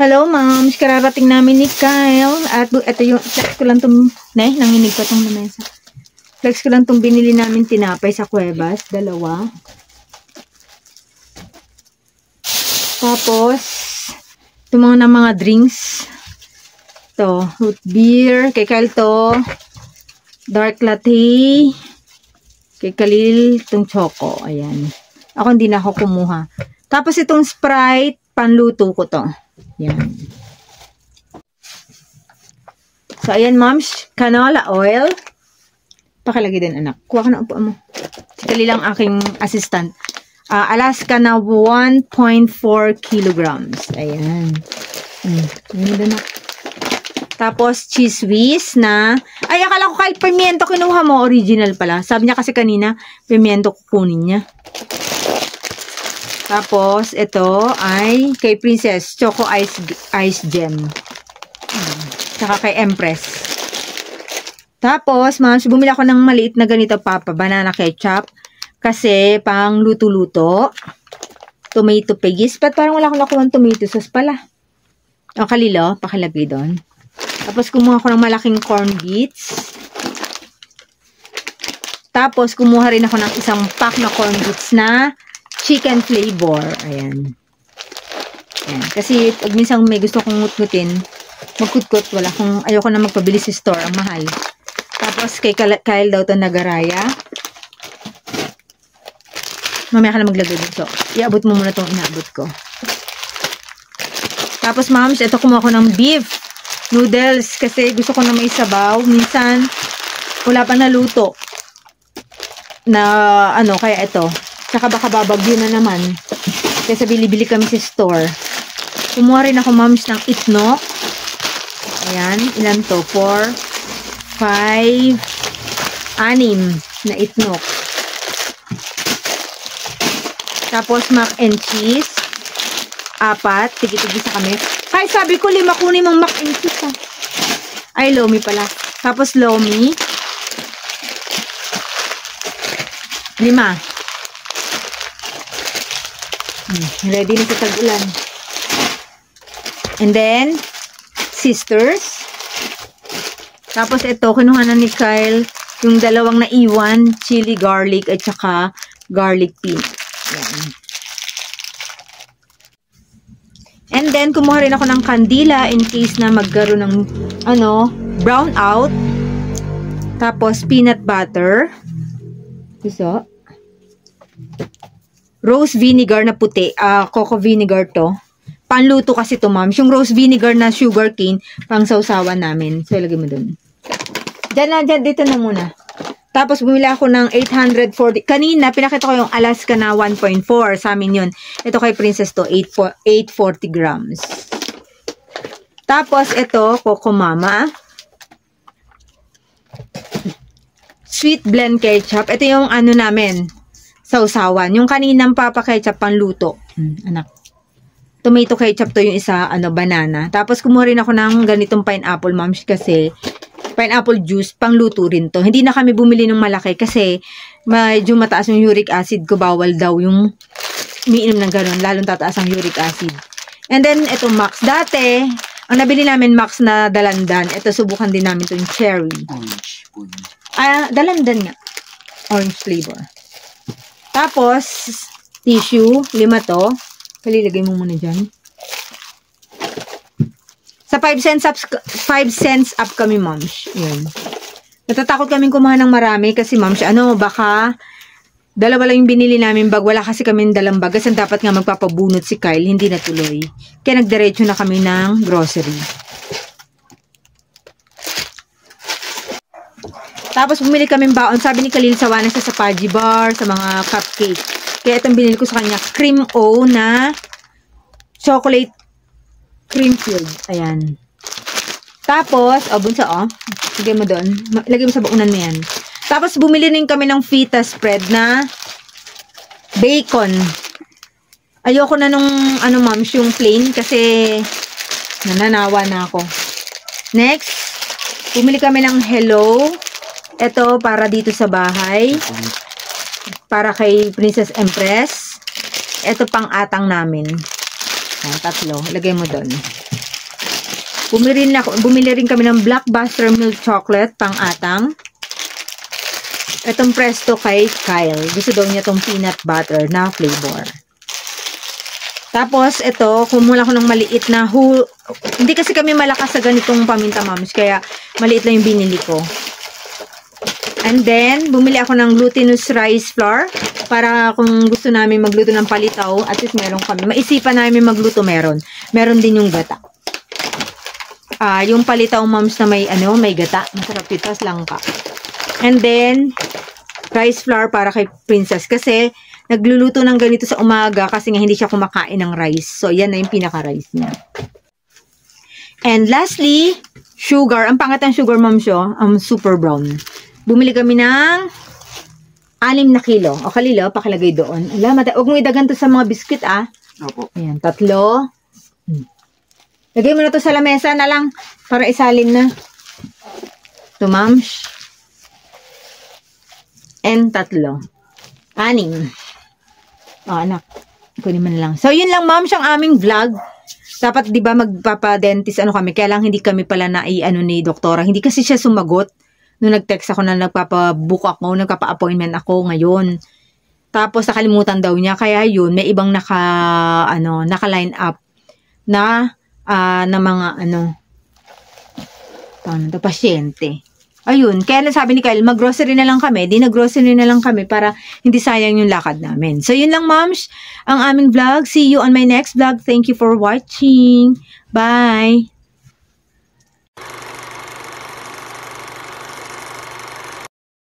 Hello, ma'am. Kararating namin ni Kyle. At ito yung, flex ko lang itong, nanginig pa itong lamesa. Flex ko lang itong binili namin tinapay sa Cuevas. 2. Tapos, ito mga drinks. Ito, root beer. Kay Kyle to. Dark latte. Kay Khalil, itong choco. Ayan. Ako hindi na ako kumuha. Tapos itong Sprite, panluto ko to. Yan. So, ayan, moms. Canola oil. Pakilagay din, anak. Kuha ka na upo mo. Si Khalil lang aking assistant. Alaska na 1.4 kilograms. Ayan. Ayan. Tapos, cheese whiz na... Ay, akala ko kahit pimiento kinuha mo. Original pala. Sabi niya kasi kanina, pimiento kukunin niya. Tapos, ito ay kay Princess, Choco Ice Gem. Saka kay Empress. Tapos, mas bumili ako ng maliit na ganito, Papa, banana ketchup. Kasi, pang luto-luto. Tomato paste. But parang wala akong nakuha ng tomato sauce pala. O, Kalilo, pakilagay doon. Tapos, kumuha ko ng malaking corn beets. Tapos, kumuha rin ako ng isang pack na corn beets na chicken flavor. Ayan. Ayan. Kasi, pag minsan may gusto kong ngutngutin, magkutkut, wala kong, ayoko na magpabili sa store, ang mahal. Tapos, kay Kyle daw to nagaraya. Mamaya ka na maglagay dito. Iabot mo muna itong inaabot ko. Tapos, moms, ito kumuha ko ng beef noodles, kasi gusto ko na may sabaw. Minsan, wala pa naluto. Na, kaya ito. Tsaka baka babagyo na naman. Kasi bili-bili kami sa store. Kumuha rin ako, moms, ng itnok. Ayan. Ilan to? 4, 5, 6 na itnok. Tapos, mac and cheese. 4. Tigi-tigi sa kami. Kaya sabi ko, 5 kunin mong mac and cheese. Ay, lomi pala. Tapos, lomi. 5. Ready na sa tag-ulan. And then, sisters. Tapos ito, kinuha na ni Kyle yung 2 na iwan, chili garlic at saka garlic pea. Yan. And then, kumuha rin ako ng kandila in case na magkaroon ng, brown out. Tapos, peanut butter. Iso. Rose vinegar na puti. Coco vinegar to. Panluto kasi to, ma'am. Yung rose vinegar na sugar cane, pang sausawan namin. So, ilagay mo dun. Dito na muna. Tapos, bumili ako ng 840. Kanina, pinakita ko yung Alaska na 1.4. Sa amin yun. Ito kay Princess to, 840 grams. Tapos, ito, Coco Mama. Sweet blend ketchup. Ito yung namin. Sausawan. Yung kaninang Papa ketchup panluto. Anak. Tomato ketchup to yung isa, banana. Tapos kumuha rin ako ng ganitong pineapple, moms, kasi pineapple juice, pangluto rin to. Hindi na kami bumili ng malaki kasi medyo mataas yung uric acid ko. Bawal daw yung umiinom ng ganun. Lalong tataas ang uric acid. And then, ito Max. Dati, ang nabili namin Max na dalandan. Ito, subukan din namin to yung cherry. Orange. Dalandan nga. Orange flavor. Tapos, tissue, 5 to. Palilagay mo muna dyan. Sa 5 cents up kami, moms. Yan. Natatakot kaming kumuha ng marami kasi, moms, baka 2 lang yung binili namin bag. Wala kasi kami dalang bag. Kasi dapat nga magpapabunot si Kyle. Hindi natuloy. Kaya nagdiretso na kami ng grocery. Tapos, bumili kami baon. Sabi ni Khalil, sawa na siya sa Pudgy Bar, sa mga cupcake. Kaya itong binili ko sa kanya, cream O na chocolate cream filled. Ayan. Tapos, bunso, lagay mo doon. Lagay mo sa baunan mo yan. Tapos, bumili rin kami ng feta spread na bacon. Ayoko na nung, moms, yung plain kasi nananawa na ako. Next, bumili kami ng Hello. Ito, para dito sa bahay. Para kay Princess Empress. Ito, pang atang namin. 3. Lagay mo doon. Bumili rin kami ng Blockbuster Milk Chocolate, pang-atang. Itong Presto kay Kyle. Gusto daw niya itong peanut butter na flavor. Tapos, ito, kumuha ko ng maliit na hindi kasi kami malakas sa ganitong paminta, moms. Kaya, maliit lang yung binili ko. And then, bumili ako ng glutinous rice flour. Para kung gusto namin magluto ng palitaw, at least meron kami. Maisipan namin magluto, meron. Meron din yung gata. Yung palitaw, moms, na may gata. Masarap ito, langka. And then, rice flour para kay Princess. Kasi, nagluluto ng ganito sa umaga kasi nga hindi siya kumakain ng rice. So, yan na yung pinaka-rice niya. And lastly, sugar. Ang pangat ng sugar, mom, siya, super brown. Bumili kami ng 6 na kilo. O, Kalilo, pakilagay doon. Huwag mong idagan to sa mga biskuit, Opo. Ayan, 3. Lagay mo na to sa lamesa na lang para isalin na. To, moms. And 3. 6. Anak. Kunin mo na lang. So, yun lang, ma'am, siyang aming vlog. Dapat, di ba, magpapa-dentist kami. Kaya lang, hindi kami pala ni doktora. Hindi kasi siya sumagot. Nung nag-text ako na nagpapa-book ako, nagpapa-appointment ako ngayon. Tapos, nakalimutan daw niya. Kaya yun, may ibang naka-line up na mga, pasyente. Ayun, kaya nasabi ni Kyle, mag-grocery na lang kami. Di nag-grocery na lang kami para hindi sayang yung lakad namin. So, yun lang, moms, ang aming vlog. See you on my next vlog. Thank you for watching. Bye!